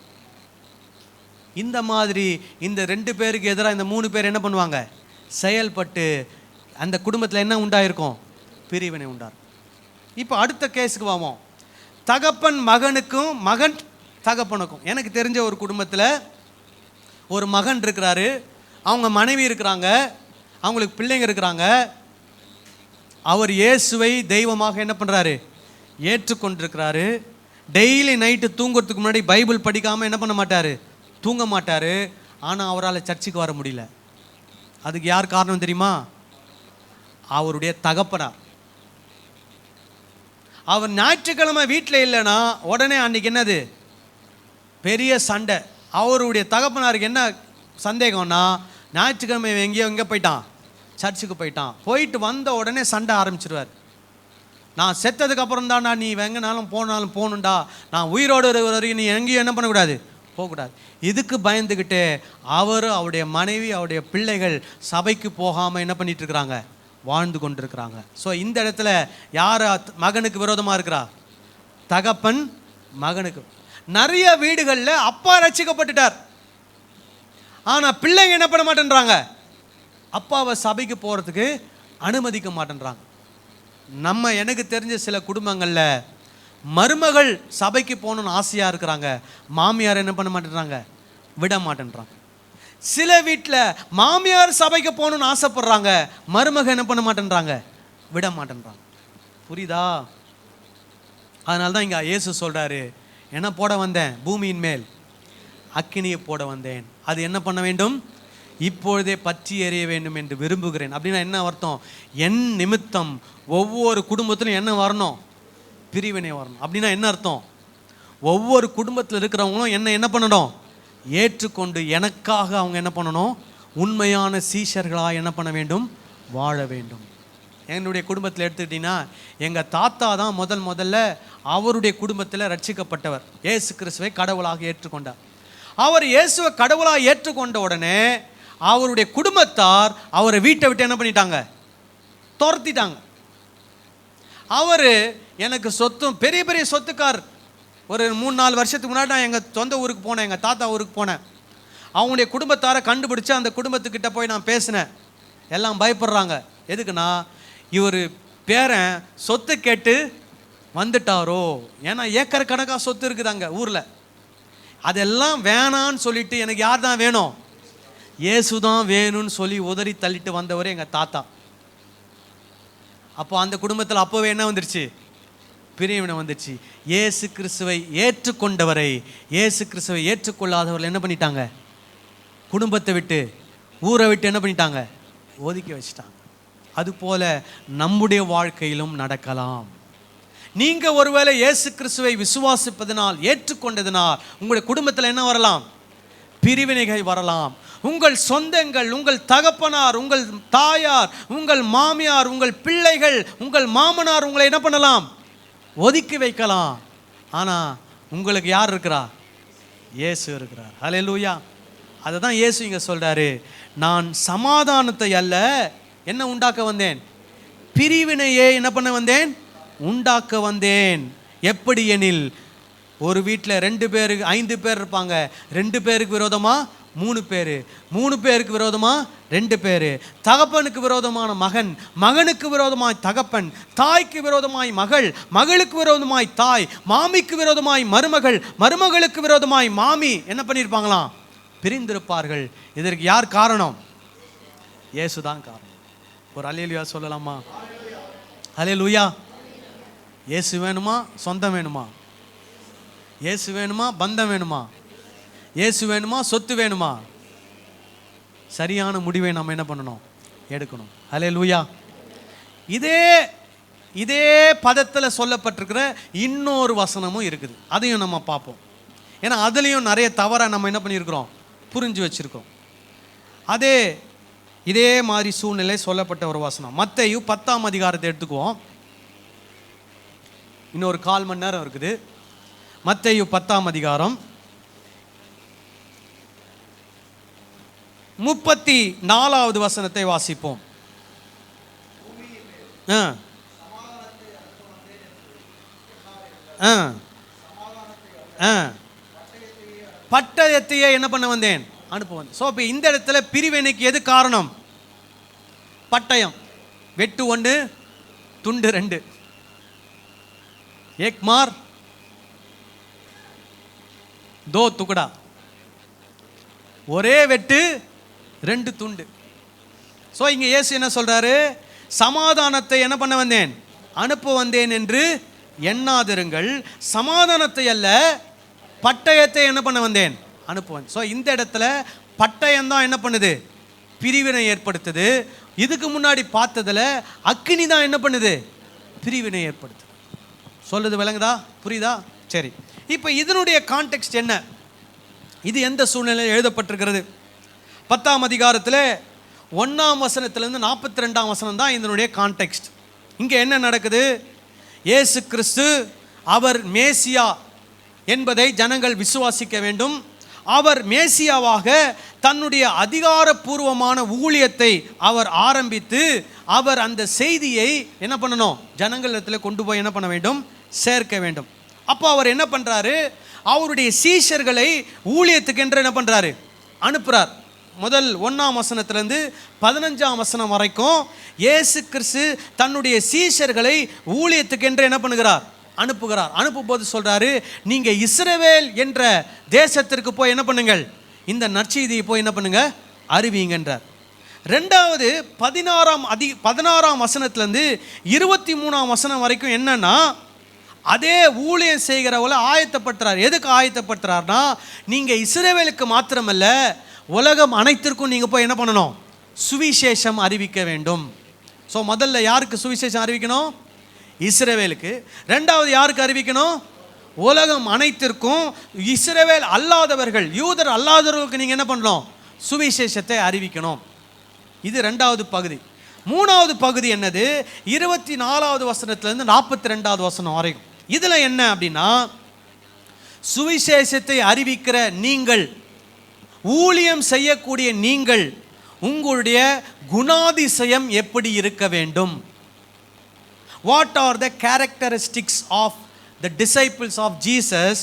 இந்த மாதிரி இந்த 2 பேருக்கு எதிராக இந்த 3 பேர் என்ன பண்ணுவாங்க? செயல்பட்டு அந்த குடும்பத்தில் என்ன உண்டாயிருக்கும்? பிரிவினை உண்டார். இப்போ அடுத்த கேஸுக்கு வாவோம். தகப்பன் மகனுக்கும் மகன் தகப்பனுக்கும். எனக்கு தெரிஞ்ச ஒரு குடும்பத்தில் ஒரு மகன் இருக்கிறாரு, அவங்க மனைவி இருக்கிறாங்க, அவங்களுக்கு பிள்ளைங்க இருக்கிறாங்க. அவர் இயேசுவை தெய்வமாக என்ன பண்ணுறாரு? ஏற்றுக்கொண்டிருக்கிறாரு. டெய்லி நைட்டு தூங்குறதுக்கு முன்னாடி பைபிள் படிக்காமல் என்ன பண்ண மாட்டார்? தூங்க மாட்டார். ஆனால் அவரால் சர்ச்சுக்கு வர முடியல. அதுக்கு யார் காரணம் தெரியுமா? அவருடைய தகப்பனார். அவர் ஞாயிற்றுக்கிழமை வீட்டில் இல்லைன்னா உடனே அன்றைக்கி என்னது? பெரிய சண்டை. அவருடைய தகப்பனாருக்கு என்ன சந்தேகம்னா, ஞாயிற்றுக்கிழமை எங்கே போயிட்டான்? சர்ச்சுக்கு போயிட்டான். போயிட்டு வந்த உடனே சண்டை ஆரம்பிச்சிருவார். நான் செத்ததுக்கு அப்புறம் தான்டா நீ எங்கேனாலும் போனாலும் போகணுண்டா, நான் உயிரோடு வரைக்கும் நீ எங்கேயும் என்ன பண்ணக்கூடாது? போகக்கூடாது. இதுக்கு பயந்துக்கிட்டு அவர், அவருடைய மனைவி, அவருடைய பிள்ளைகள் சபைக்கு போகாமல் என்ன பண்ணிட்டு இருக்கிறாங்க? வாழ்ந்து கொண்டிருக்கிறாங்க. ஸோ இந்த இடத்துல யார் மகனுக்கு விரோதமாக இருக்கிறா? தகப்பன் மகனுக்கு. நிறைய வீடுகளில் அப்பா ரட்சிக்கப்பட்டுட்டார், ஆனால் பிள்ளைங்க என்ன பண்ண மாட்டேன்றாங்க? அப்பாவை சபைக்கு போகிறதுக்கு அனுமதிக்க மாட்டேன்றாங்க. எனக்கு தெரிஞ்ச சில குடும்பங்களில் மருமகள் சபைக்கு போகணுன்னு ஆசையாக இருக்கிறாங்க, மாமியார் என்ன பண்ண மாட்டேன்றாங்க? விட மாட்டேன்றாங்க. சில வீட்டில் மாமியார் சபைக்கு போகணுன்னு ஆசைப்படுறாங்க, மருமக என்ன பண்ண மாட்டேன்றாங்க? விட மாட்டேன்றாங்க. புரியுதா? அதனால தான் இங்கே இயேசு சொல்கிறாரு, என்ன போட வந்தேன்? பூமியின் மேல் அக்கினியை போட வந்தேன். அது என்ன பண்ண வேண்டும்? இப்பொழுதே பற்றி எறிய வேண்டும் என்று விரும்புகிறேன். அப்படின்னா என்ன அர்த்தம்? என் நிமித்தம் ஒவ்வொரு குடும்பத்திலும் என்ன வரணும்? பிரிவினை வரணும். அப்படின்னா என்ன அர்த்தம்? ஒவ்வொரு குடும்பத்தில் இருக்கிறவங்களும் என்ன பண்ணணும்? ஏற்றுக்கொண்டு எனக்காக அவங்க என்ன பண்ணணும்? உண்மையான சீஷர்களாக என்ன பண்ண வேண்டும்? வாழ வேண்டும். என்னுடைய குடும்பத்தில் எடுத்துக்கிட்டிங்கன்னா, எங்கள் தாத்தா தான் முதல்ல அவருடைய குடும்பத்தில் ரட்சிக்கப்பட்டவர். இயேசு கிறிஸ்துவை கடவுளாக ஏற்றுக்கொண்டார். அவர் இயேசுவை கடவுளாக ஏற்றுக்கொண்ட உடனே அவருடைய குடும்பத்தார் அவரை வீட்டை விட்டு என்ன பண்ணிட்டாங்க? துரத்திட்டாங்க. அவர் எனக்கு சொத்தும் பெரிய பெரிய சொத்துக்கார். ஒரு 3-4 வருஷத்துக்கு முன்னாடி நான் எங்கள் சொந்த ஊருக்கு போனேன், எங்கள் தாத்தா ஊருக்கு போனேன். அவங்களுடைய குடும்பத்தாரை கண்டுபிடிச்சி அந்த குடும்பத்துக்கிட்ட போய் நான் பேசினேன். எல்லாம் பயப்படுறாங்க. எதுக்குன்னா, இவர் பேரன் சொத்து கேட்டு வந்துட்டாரோ. ஏன்னா ஏக்கர் கணக்காக சொத்து இருக்குது அங்கே ஊரில். அதெல்லாம் வேணான்னு சொல்லிட்டு எனக்கு யார் தான் வேணும்? இயேசு தான் வேணும்னு சொல்லி உதறி தள்ளிட்டு வந்தவரே எங்கள் தாத்தா. அப்போ அந்த குடும்பத்தில் அப்போவே என்ன வந்துடுச்சு? பிரிவினை வந்துடுச்சு. இயேசு கிறிஸ்துவை ஏற்றுக்கொண்டவரை, இயேசு கிறிஸ்துவை ஏற்றுக்கொள்ளாதவர்கள் என்ன பண்ணிட்டாங்க? குடும்பத்தை விட்டு, ஊரை விட்டு என்ன பண்ணிட்டாங்க? ஒதுக்கி வச்சுட்டாங்க. அதுபோல நம்முடைய வாழ்க்கையிலும் நடக்கலாம். நீங்க ஒருவேளை இயேசு கிறிஸ்துவை விசுவாசிப்பதனால், ஏற்றுக்கொண்டதனால் உங்களுடைய குடும்பத்தில் என்ன வரலாம்? பிரிவினைகள் வரலாம். உங்கள் சொந்தங்கள், உங்கள் தகப்பனார், உங்கள் தாயார், உங்கள் மாமியார், உங்கள் பிள்ளைகள், உங்கள் மாமனார் உங்களை என்ன பண்ணலாம்? ஒதுக்கி வைக்கலாம். ஆனால் உங்களுக்கு யார் இருக்கிறா? இயேசு இருக்கிறார். ஹல்லேலூயா. அதை தான் இயேசு இங்கே சொல்கிறாரு, நான் சமாதானத்தை அல்ல என்ன உண்டாக்க வந்தேன்? பிரிவினையே என்ன பண்ண வந்தேன்? உண்டாக்க வந்தேன். எப்படி எனில், ஒரு வீட்டில் 2 பேர் 5 பேர் இருப்பாங்க. 2 பேருக்கு விரோதமாக 3 பேர், 3 பேருக்கு விரோதமாக 2 பேர். தகப்பனுக்கு விரோதமான மகன், மகனுக்கு விரோதமாய் தகப்பன், தாய்க்கு விரோதமாய் மகள், மகளுக்கு விரோதமாய் தாய், மாமிக்கு விரோதமாய் மருமகள், மருமகளுக்கு விரோதமாய் மாமி என்ன பண்ணியிருப்பாங்களாம்? பிரிந்திருப்பார்கள். இதற்கு யார் காரணம்? இயேசு தான் காரணம். ஒரு அல்லேலூயா சொல்லலாமா? அல்லேலூயா. இயேசு வேணுமா? சொந்தம் வேணுமா? இயேசு வேணுமா? பந்தம் வேணுமா? இயேசு வேணுமா? சொத்து வேணுமா? சரியான முடிவை நம்ம என்ன பண்ணணும்? எடுக்கணும். அல்லேலூயா. இதே பதத்தில் சொல்லப்பட்டிருக்கிற இன்னொரு வசனமும் இருக்குது. அதையும் நம்ம பார்ப்போம். ஏன்னா அதுலேயும் நிறைய தவறாக நம்ம என்ன பண்ணியிருக்கிறோம்? புரிஞ்சு வச்சுருக்கோம். இதே மாதிரி சூழ்நிலை சொல்லப்பட்ட ஒரு வசனம். மத்தேயு 10ஆம் அதிகாரத்தை எடுத்துக்குவோம். இன்னொரு 1/4 மணி நேரம் இருக்குது. மத்தேயு 10ஆம் அதிகாரம் 34வது வசனத்தை வாசிப்போம். ஆ ஆ ஆ பட்டயத்தையே என்ன பண்ண வந்தேன், அனுப்ப வந்தேன். ஸோ இப்போ இந்த இடத்துல பிரிவினைக்கு எது காரணம்? பட்டயம். வெட்டு 1 துண்டு 2, ஏக் மார் தோ துக்கடா. ஒரே வெட்டு 2 துண்டு. ஸோ இங்கே இயேசு என்ன சொல்றாரு? சமாதானத்தை என்ன பண்ண வந்தேன், அனுப்ப வந்தேன் என்று எண்ணாதிருங்கள். சமாதானத்தை அல்ல, பட்டயத்தை என்ன பண்ண வந்தேன், அனுப்புவேன். ஸோ இந்த இடத்துல பட்டயம் தான் என்ன பண்ணுது, பிரிவினை ஏற்படுத்துது. இதுக்கு முன்னாடி பார்த்ததில் அக்கினி தான் என்ன பண்ணுது, பிரிவினை ஏற்படுத்துது. சொல்லுது விளங்குதா, புரியுதா? சரி, இப்போ இதனுடைய கான்டெக்ஸ்ட் என்ன, இது எந்த சூழ்நிலையில் எழுதப்பட்டிருக்கிறது? 10ஆம் அதிகாரத்தில் 1ஆம் வசனத்திலிருந்து 42ஆம் வசனம் தான் இதனுடைய கான்டெக்ஸ்ட். இங்கே என்ன நடக்குது? இயேசு கிறிஸ்து அவர் மேசியா என்பதை ஜனங்கள் விசுவாசிக்க வேண்டும். அவர் மேசியாவாக தன்னுடைய அதிகாரப்பூர்வமான ஊழியத்தை அவர் ஆரம்பித்து அவர் அந்த செய்தியை என்ன பண்ணணும், ஜனங்களிடத்தில் கொண்டு போய் என்ன பண்ண வேண்டும், சேர்க்க வேண்டும். அப்போ அவர் என்ன பண்ணுறாரு, அவருடைய சீஷர்களை ஊழியத்துக்கு என்று என்ன பண்ணுறாரு, அனுப்புகிறார். முதல் 1ஆம் வசனத்திலிருந்து 15ஆம் வசனம் வரைக்கும் இயேசு கிறிஸ்து தன்னுடைய சீஷர்களை ஊழியத்துக்கு என்று என்ன பண்ணுகிறார், அனுப்புகிறார். அனுப்பும்போது சொல்றாரு, நீங்க இஸ்ரவேல் என்ற தேசத்திற்கு போய் என்ன பண்ணுங்கள், இந்த நற்செய்தியை போய் என்ன பண்ணுங்க, அறிவிங்கன்றார். ரெண்டாவது 16ஆம் வசனத்திலிருந்து 23ஆம் வசனம் வரைக்கும் என்னன்னா, அதே ஊழியம் செய்கிறவளை ஆயத்தப்படுத்துறார். எதுக்கு ஆயத்தப்படுத்துறாருனா, நீங்க இஸ்ரவேலுக்கு மாத்திரமல்ல உலகம் அனைத்திற்கும் நீங்க போய் என்ன பண்ணணும், சுவிசேஷம் அறிவிக்க வேண்டும். ஸோ முதல்ல யாருக்கு சுவிசேஷம் அறிவிக்கணும், இஸ்ரவேலுக்கு. ரெண்டாவது யாருக்கு அறிவிக்கணும், உலகம் அனைத்திற்கும். இஸ்ரவேல் அல்லாதவர்கள், யூதர் அல்லாதவர்களுக்கு நீங்கள் என்ன பண்ணணும், சுவிசேஷத்தை அறிவிக்கணும். இது ரெண்டாவது பகுதி. மூணாவது பகுதி என்னது, 24ஆவது வசனத்திலிருந்து 42ஆவது வசனம் வரைக்கும். இதில் என்ன அப்படின்னா, சுவிசேஷத்தை அறிவிக்கிற நீங்கள், ஊழியம் செய்யக்கூடிய நீங்கள், உங்களுடைய குணாதிசயம் எப்படி இருக்க வேண்டும்? What are the characteristics of the disciples of Jesus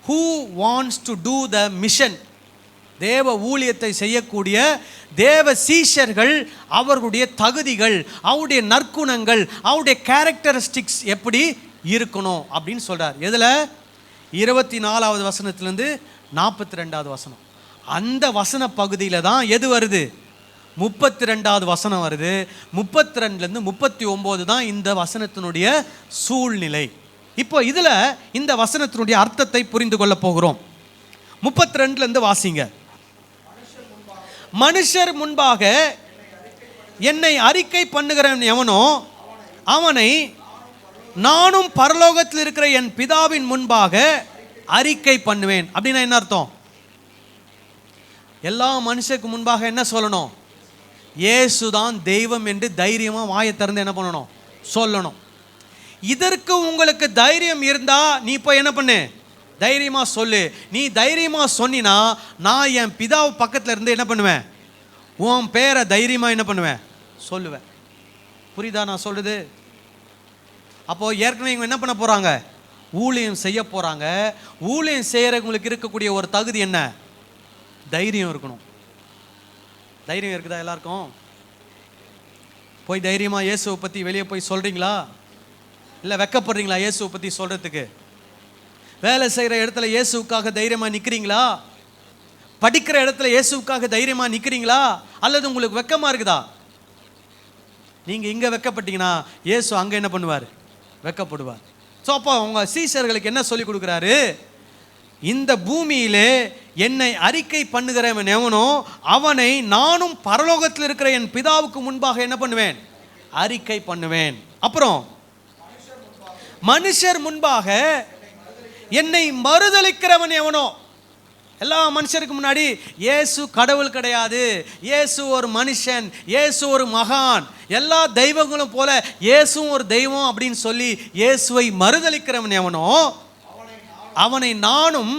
who wants to do the mission? தேவ ஊழியத்தை செய்யக்கூடிய தேவ சீஷர்கள், அவர்களுடைய தகுதிகள், அவருடைய நற்குணங்கள், அவருடைய கேரக்டரிஸ்டிக்ஸ் எப்படி இருக்கணும் அப்படின்னு சொல்றார். எதில்? 24ஆவது வசனத்திலிருந்து 42ஆவது வசனம். அந்த வசன பகுதியில் தான் எது வருது, 32ஆவது வசனம் வருது. 32லேருந்து 39 தான் இந்த வசனத்தினுடைய சூழ்நிலை. இப்போ இதில் இந்த வசனத்தினுடைய அர்த்தத்தை புரிந்து கொள்ள போகிறோம். 32லேருந்து வாசிங்க. மனுஷர் முன்பாக என்னை அறிக்கை பண்ணுகிறவன் எவனோ அவனை நானும் பரலோகத்தில் இருக்கிற என் பிதாவின் முன்பாக அறிக்கை பண்ணுவேன். அப்படின்னா என்ன அர்த்தம்? எல்லா மனுஷருக்கு முன்பாக என்ன சொல்லணும், இயேசுதான் தெய்வம் என்று தைரியமாக வாயை திறந்து என்ன பண்ணணும், சொல்லணும். இதற்கு உங்களுக்கு தைரியம் இருந்தா நீ இப்போ என்ன பண்ணு, தைரியமாக சொல்லு. நீ தைரியமாக சொன்னினா நான் என் பிதாவு பக்கத்தில் இருந்து என்ன பண்ணுவேன், உன் பேரை தைரியமாக என்ன பண்ணுவேன், சொல்லுவேன். புரியுதா நான் சொல்றது? அப்போது ஏற்கனவே இவங்க என்ன பண்ண போகிறாங்க, ஊழியம் செய்ய போகிறாங்க. ஊழியம் செய்கிறவங்களுக்கு இருக்கக்கூடிய ஒரு தகுதி என்ன, தைரியம் இருக்கணும். தைரியம் இருக்குதா எல்லாருக்கும்? போய் தைரியமாக இயேசுவை பற்றி வெளியே போய் சொல்கிறீங்களா, இல்லை வெக்கப்படுறீங்களா இயேசுவை பற்றி சொல்கிறதுக்கு? வேலை செய்கிற இடத்துல இயேசுவுக்காக தைரியமாக நிற்கிறீங்களா? படிக்கிற இடத்துல இயேசுவுக்காக தைரியமாக நிற்கிறீங்களா? அல்லது உங்களுக்கு வெக்கமாக இருக்குதா? நீங்கள் இங்கே வெக்கப்பட்டீங்கன்னா இயேசு அங்கே என்ன பண்ணுவார், வெக்கப்படுவார். ஸோ அப்போ அவங்க சீஷர்களுக்கு என்ன சொல்லி கொடுக்குறாரு, இந்த பூமியிலே என்னை அறிக்கை பண்ணுகிறவன் எவனோ அவனை நானும் பரலோகத்தில் இருக்கிற என் பிதாவுக்கு முன்பாக என்ன பண்ணுவேன், அறிக்கை பண்ணுவேன். அப்புறம் மனுஷர் முன்பாக என்னை மறுதலிக்கிறவன் எவனோ, எல்லா மனுஷருக்கு முன்னாடி இயேசு கடவுள் கிடையாது, இயேசு ஒரு மனுஷன், இயேசு ஒரு மகான், எல்லா தெய்வங்களும் போல இயேசுவும் ஒரு தெய்வம் அப்படின்னு சொல்லி இயேசுவை மறுதலிக்கிறவன் எவனோ அவனை நானும்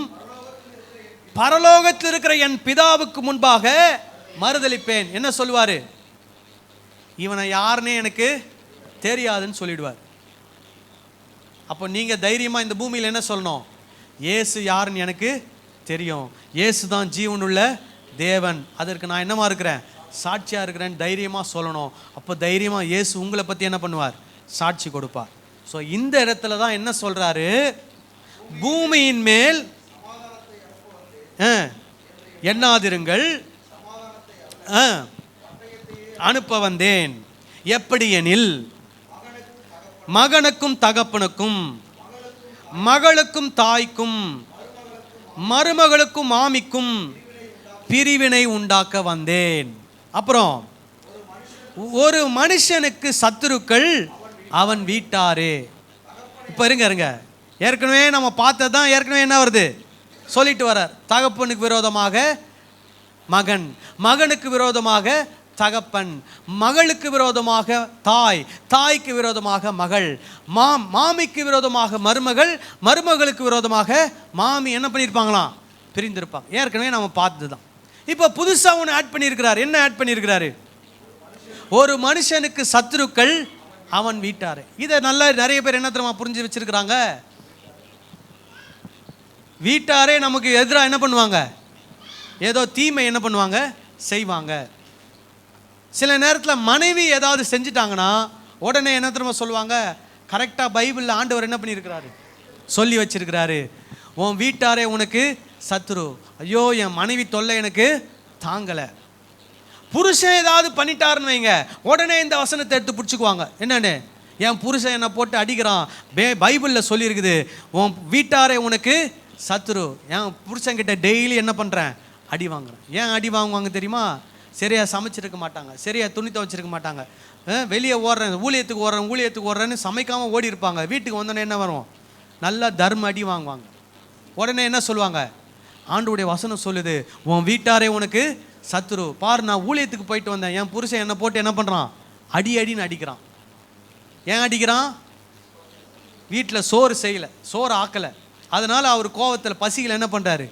பரலோகத்தில் இருக்கிற என் பிதாவுக்கு முன்பாக மறுதலிப்பேன். என்ன சொல்லுவாரு, இவனை யாருன்னே எனக்கு தெரியாதுன்னு சொல்லிடுவார். அப்போ நீங்கள் தைரியமாக இந்த பூமியில் என்ன சொல்லணும்? இயேசு யாருன்னு எனக்கு தெரியும், இயேசு தான் ஜீவனுள்ள தேவன், அதற்கு நான் என்னமா இருக்கிறேன்? சாட்சியாக இருக்கிறேன் தைரியமாக சொல்லணும். அப்போ தைரியமாக இயேசு உங்களை பற்றி என்ன பண்ணுவார்? சாட்சி கொடுப்பார். ஸோ இந்த இடத்துல தான் என்ன சொல்கிறாரு? பூமியின் மேல் எண்ணாதிருங்கள், அனுப்ப வந்தேன். எப்படி எனில் மகனுக்கும் தகப்பனுக்கும், மகளுக்கும் தாய்க்கும், மருமகளுக்கும் மாமிக்கும் பிரிவினை உண்டாக்க வந்தேன். அப்புறம் ஒரு மனுஷனுக்கு சத்துருக்கள் அவன் வீட்டாரே. இப்போ இருங்க, ஏற்கனவே நம்ம பார்த்தது தான். ஏற்கனவே என்ன வருது சொல்லிட்டு வரார்? தகப்பனுக்கு விரோதமாக மகன், மகனுக்கு விரோதமாக தகப்பன், மகளுக்கு விரோதமாக தாய், தாய்க்கு விரோதமாக மகள், மாமிக்கு விரோதமாக மருமகள், மருமகளுக்கு விரோதமாக மாமி என்ன பண்ணியிருப்பாங்களாம்? பிரிந்திருப்பாங்க. ஏற்கனவே நம்ம பார்த்தது தான். இப்போ புதுசாக ஒன்று ஆட் பண்ணியிருக்கிறார். என்ன ஆட் பண்ணியிருக்கிறாரு? ஒரு மனுஷனுக்கு சத்துருக்கள் அவன் வீட்டாரே. இதை நல்லா நிறைய பேர் என்ன தெரியுமா புரிஞ்சு வச்சிருக்கிறாங்க? வீட்டாரே நமக்கு எதிராக என்ன பண்ணுவாங்க? ஏதோ தீமை என்ன பண்ணுவாங்க? செய்வாங்க. சில நேரத்தில் மனைவி ஏதாவது செஞ்சிட்டாங்கன்னா உடனே என்ன தெரியுமா சொல்லுவாங்க? கரெக்டாக பைபிளில் ஆண்டவர் என்ன பண்ணியிருக்கிறாரு? சொல்லி வச்சிருக்கிறாரு, உன் வீட்டாரே உனக்கு சத்துரு. ஐயோ, என் மனைவி தொல்லை எனக்கு தாங்கலை. புருஷன் ஏதாவது பண்ணிட்டாருன்னு வைங்க, உடனே இந்த வசனத்தை எடுத்து பிடிச்சிக்குவாங்க. என்னன்னு? என் புருஷன் என்னை போட்டு அடிக்கிறான், பைபிளில் சொல்லியிருக்குது, உன் வீட்டாரே உனக்கு சத்துரு. என் புருஷன்கிட்ட டெய்லி என்ன பண்ணுறேன்? அடி வாங்குறேன். ஏன் அடி வாங்குவாங்க தெரியுமா? சரியாக சமைச்சிருக்க மாட்டாங்க, சரியாக துணி துவைச்சிருக்க மாட்டாங்க, வெளியே ஓடுறேன், ஊழியத்துக்கு ஓடுறேன்னு சமைக்காமல் ஓடி இருப்பாங்க. வீட்டுக்கு வந்தோடனே என்ன வரும்? நல்லா தர்ம அடி வாங்குவாங்க. உடனே என்ன சொல்லுவாங்க? ஆண்டவருடைய வசனம் சொல்லுது, உன் வீட்டாரே உனக்கு சத்துரு. பாரு, நான் ஊழியத்துக்கு போயிட்டு வந்தேன், என் புருஷன் என்னை போட்டு என்ன பண்ணுறான்? அடின்னு அடிக்கிறான். ஏன் அடிக்கிறான்? வீட்டில் சோறு செய்யலை, சோறு ஆக்கலை, அதனால் அவர் கோவத்தில் பசியில் என்ன பண்ணுறாரு?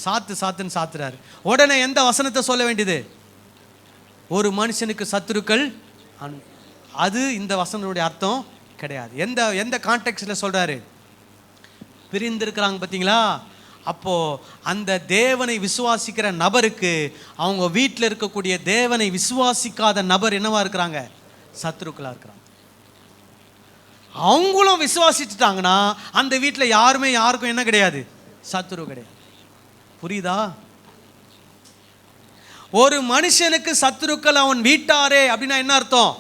சாத்துன்னு சாத்துறாரு. உடனே எந்த வசனத்தை சொல்ல வேண்டியது? ஒரு மனுஷனுக்கு சத்துருக்கள். அது இந்த வசனத்துடைய அர்த்தம் கிடையாது. எந்த கான்டெக்ஸ்டில் சொல்கிறாரு? பிரிந்திருக்கிறாங்க பார்த்தீங்களா? அப்போது அந்த தேவனை விசுவாசிக்கிற நபருக்கு அவங்க வீட்டில் இருக்கக்கூடிய தேவனை விசுவாசிக்காத நபர் என்னவா இருக்கிறாங்க? சத்துருக்களாக இருக்கிறாங்க. அவங்களும் விசுவாசிச்சுட்டாங்கன்னா அந்த வீட்டில் யாருக்கும் என்ன கிடையாது? சத்துரு கிடையாது. புரியுதா? ஒரு மனுஷனுக்கு சத்துருக்கள் அவன் வீட்டாரே அப்படின்னா என்ன அர்த்தம்?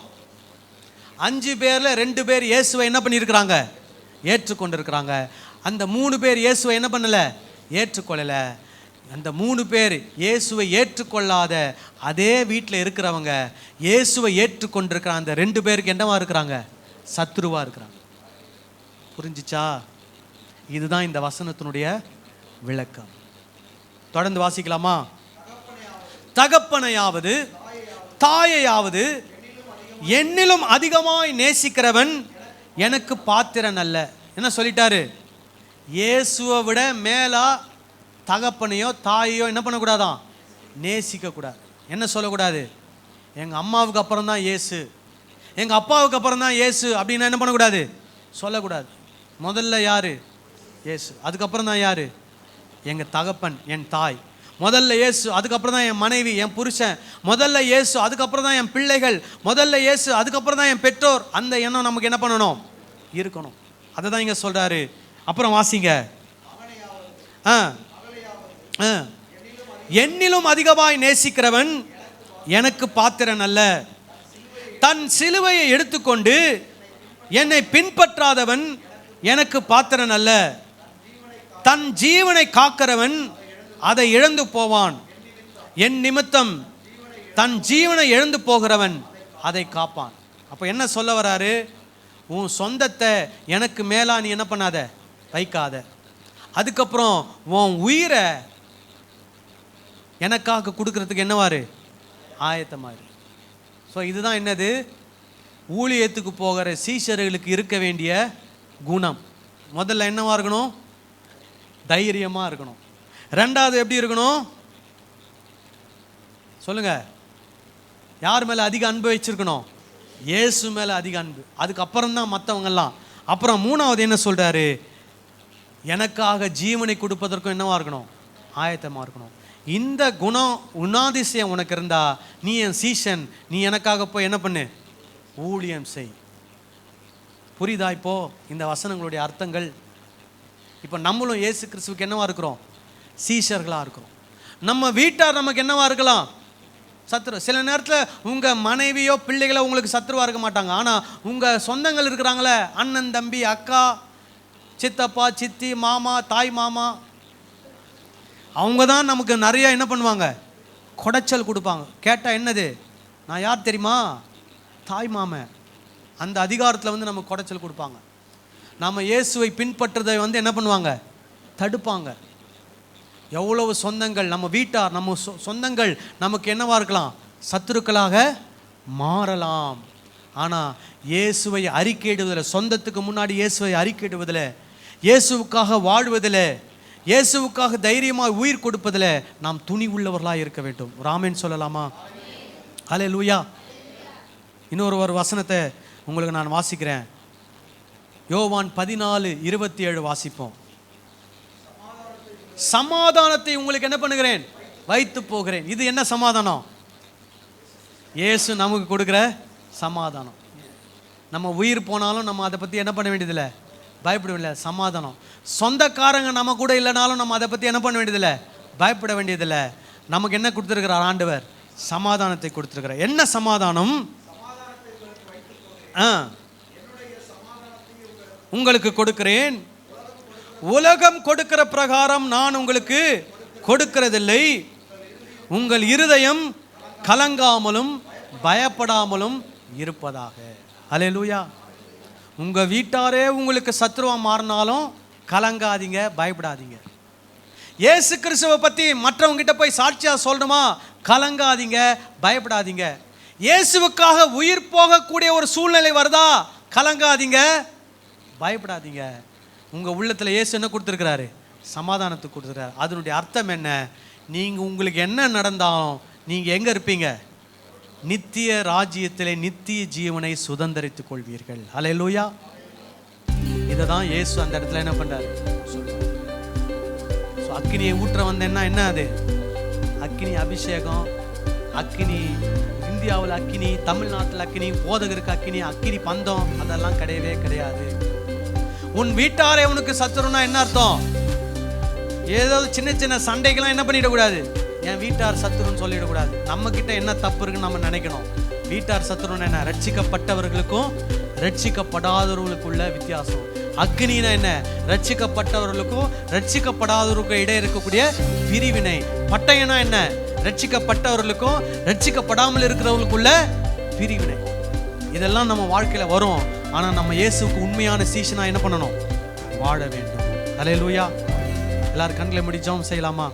5 பேர்ல 2 பேர் இயேசுவை என்ன பண்ணியிருக்கிறாங்க? ஏற்றுக்கொண்டிருக்கிறாங்க. அந்த 3 பேர் இயேசுவை என்ன பண்ணலை? ஏற்றுக்கொள்ளலை. அந்த 3 பேர் இயேசுவை ஏற்றுக்கொள்ளாத அதே வீட்டில் இருக்கிறவங்க இயேசுவை ஏற்றுக்கொண்டிருக்கிற அந்த 2 பேருக்கு என்னவா இருக்கிறாங்க? சத்துருவா இருக்கிறாங்க. புரிஞ்சிச்சா? இதுதான் இந்த வசனத்தினுடைய விளக்கம். தொடர்ந்து வாசிக்கலாமா? தகப்பனையாவது தாயையாவது என்னிலும் அதிகமாய் நேசிக்கிறவன் எனக்கு பாத்திரன் அல்ல. என்ன சொல்லிட்டாரு? இயேசுவை விட மேலா தகப்பனையோ தாயையோ என்ன பண்ணக்கூடாதான்? நேசிக்கக்கூடாது. என்ன சொல்லக்கூடாது? எங்கள் அம்மாவுக்கு அப்புறம் தான் இயேசு, எங்கள் அப்பாவுக்கு அப்புறம் தான் இயேசு அப்படின்னா என்ன பண்ணக்கூடாது? சொல்லக்கூடாது. முதல்ல யார்? இயேசு. அதுக்கப்புறம் தான் யார்? எங்கள் தகப்பன், என் தாய். முதல்ல இயேசு, அதுக்கப்புறம் தான் என் மனைவி, என் புருஷன். முதல்ல இயேசு, அதுக்கப்புறம் தான் என் பிள்ளைகள். முதல்ல இயேசு, அதுக்கப்புறம் தான் என் பெற்றோர். அந்த எண்ணம் நமக்கு என்ன பண்ணணும்? இருக்கணும். அதை தான் இங்கே சொல்கிறாரு. அப்புறம் வாசிங்க. என்னிலும் அதிகமாய் நேசிக்கிறவன் எனக்கு பாத்திரன் அல்ல. தன் சிலுவையை எடுத்துக்கொண்டு என்னை பின்பற்றாதவன் எனக்கு பாத்திரன் அல்ல. தன் ஜீவனை காக்கிறவன் அதை இழந்து போவான். என் நிமித்தம் தன் ஜீவனை இழந்து போகிறவன் அதை காப்பான். அப்போ என்ன சொல்ல வராரு? உன் சொந்தத்தை எனக்கு மேலா நீ என்ன பண்ணாத? வைக்காத. அதுக்கப்புறம் உன் உயிரை எனக்காக கொடுக்கறதுக்கு என்னவாரு? ஆயத்தமாரு. ஸோ இதுதான் என்னது? ஊழியத்துக்கு போகிற சீஷர்களுக்கு இருக்க வேண்டிய குணம். முதல்ல என்னவா இருக்கணும்? தைரியமாக இருக்கணும். ரெண்டாவது எப்படி இருக்கணும்? சொல்லுங்க. யார் மேலே அதிக அன்பு வச்சிருக்கணும்? இயேசு மேலே அதிக அன்பு. அதுக்கப்புறம் தான் மற்றவங்கெல்லாம். அப்புறம் மூணாவது என்ன சொல்கிறாரு? எனக்காக ஜீவனை கொடுப்பதற்கும் என்னவா இருக்கணும்? ஆயத்தமாக இருக்கணும். இந்த குணாதிசயம் உனக்கு இருந்தா நீ என் சீஷன், நீ எனக்காக போய் என்ன பண்ணு? ஊழியம் செய். புரியுதா இப்போ இந்த வசனங்களுடைய அர்த்தங்கள்? இப்போ நம்மளும் இயேசு கிறிஸ்துவுக்கு என்னவா இருக்கிறோம்? சீஷர்களாக இருக்கிறோம். நம்ம வீட்டார் நமக்கு என்னவா இருக்கலாம்? சத்ரு. சில நேரத்தில் உங்கள் மனைவியோ பிள்ளைகளோ உங்களுக்கு சத்ருவாக இருக்க மாட்டாங்க. ஆனால் உங்கள் சொந்தங்கள் இருக்கிறாங்களே, அண்ணன் தம்பி அக்கா சித்தப்பா சித்தி மாமா தாய் மாமா, அவங்க தான் நமக்கு நிறைய என்ன பண்ணுவாங்க? குடைச்சல் கொடுப்பாங்க. கேட்டால் என்னது? நான் யார் தெரியுமா? தாய் மாமன். அந்த அதிகாரத்தில் வந்து நமக்கு குடைச்சல் கொடுப்பாங்க. நம்ம இயேசுவை பின்பற்றதை வந்து என்ன பண்ணுவாங்க? தடுப்பாங்க. எவ்வளவு சொந்தங்கள், நம்ம வீட்டார், நம்ம சொந்தங்கள் நமக்கு என்னவா இருக்கலாம்? சத்துருக்களாக மாறலாம். ஆனால் இயேசுவை அறிக்கையிடுவதில், சொந்தத்துக்கு முன்னாடி இயேசுவை அறிக்கையிடுவதில், இயேசுவுக்காக வாழ்வதில், இயேசுவுக்காக தைரியமாக உயிர் கொடுப்பதில் நாம் துணி உள்ளவர்களாக இருக்க வேண்டும். ராமேன் சொல்லலாமா? ஹல்லேலூயா. இன்னொரு வசனத்தை உங்களுக்கு நான் வாசிக்கிறேன். யோவான் 14:27 வாசிப்போம். சமாதானத்தை உங்களுக்கு என்ன பண்ணுகிறேன்? வைத்து போகிறேன். இது என்ன சமாதானம்? இயேசு நமக்கு கொடுக்குற சமாதானம். நம்ம உயிர் போனாலும் நம்ம அதை பற்றி என்ன பண்ண வேண்டியதில்லை, பயப்படவில்லை. சமாதானம். சொந்தக்காரங்க நம்ம கூட இல்லைனாலும் நம்ம அதை பற்றி என்ன பண்ண வேண்டியதில்லை, பயப்பட வேண்டியதில்லை. நமக்கு என்ன கொடுத்துருக்கிறார் ஆண்டவர்? சமாதானத்தை கொடுத்துருக்கிறார். என்ன சமாதானம்? உங்களுக்கு கொடுக்கிறேன். உலகம் கொடுக்கிற பிரகாரம் நான் உங்களுக்கு கொடுக்கிறதில்லை. உங்கள் இருதயம் கலங்காமலும் பயப்படாமலும் இருப்பதாக. ஹல்லேலூயா. உங்க வீட்டாரே உங்களுக்கு சத்ருவா மாறினாலும் கலங்காதீங்க, பயப்படாதீங்க. இயேசு கிறிஸ்துவை பற்றி மற்றவங்க கிட்ட போய் சாட்சியா சொல்லணுமா? கலங்காதீங்க, பயப்படாதீங்க. இயேசுவுக்காக உயிர் போகக்கூடிய ஒரு சூழ்நிலை வருதா? கலங்காதீங்க, பயப்படாதீங்க. உங்கள் உள்ளத்தில் இயேசு என்ன கொடுத்துருக்கிறாரு? சமாதானத்தை கொடுத்துருக்காரு. அதனுடைய அர்த்தம் என்ன? நீங்கள் உங்களுக்கு என்ன நடந்தாலும் நீங்கள் எங்கே இருப்பீங்க? நித்திய ராஜ்யத்திலே நித்திய ஜீவனை சுதந்தரித்துக் கொள்வீர்கள். ஹல்லேலூயா. இதை தான் இயேசு அந்த இடத்துல என்ன பண்ணுறாரு? அக்கினியை ஊற்ற வந்தேன்னா என்ன அது? அக்கினி அபிஷேகம், அக்கினி இந்தியாவில் அக்கினி, தமிழ்நாட்டில் அக்கினி, போதகருக்கு அக்கினி, அக்கினி பந்தம், அதெல்லாம் கிடையவே கிடையாது. உன் வீட்டாரே உனக்கு சத்துருன்னா என்ன அர்த்தம்? ஏதோ சின்ன சின்ன சண்டைக்கெல்லாம் என்ன பண்ணிடக்கூடாது, என் வீட்டார் சத்துருன்னு சொல்லிடக்கூடாது. நம்ம கிட்ட என்ன தப்பு இருக்குன்னு நம்ம நினைக்கணும். வீட்டார் சத்துருன்னு என்ன? ரட்சிக்கப்பட்டவர்களுக்கும் ரட்சிக்கப்படாதவர்களுக்குள்ள வித்தியாசம். அக்னினா என்ன? ரட்சிக்கப்பட்டவர்களுக்கும் ரட்சிக்கப்படாதவர்களுக்கும் இடையே இருக்கக்கூடிய பிரிவினை. பட்டயனா என்ன? ரட்சிக்கப்பட்டவர்களுக்கும் ரட்சிக்கப்படாமல் இருக்கிறவர்களுக்குள்ள பிரிவினை. இதெல்லாம் நம்ம வாழ்க்கையில வரும். ஆனா நம்ம இயேசுவுக்கு உண்மையான சீஷனா என்ன பண்ணணும்? வாழ வேண்டும். ஹல்லேலூயா. எல்லாரும் கண்களை மூடி ஜெபம் செய்யலாமா?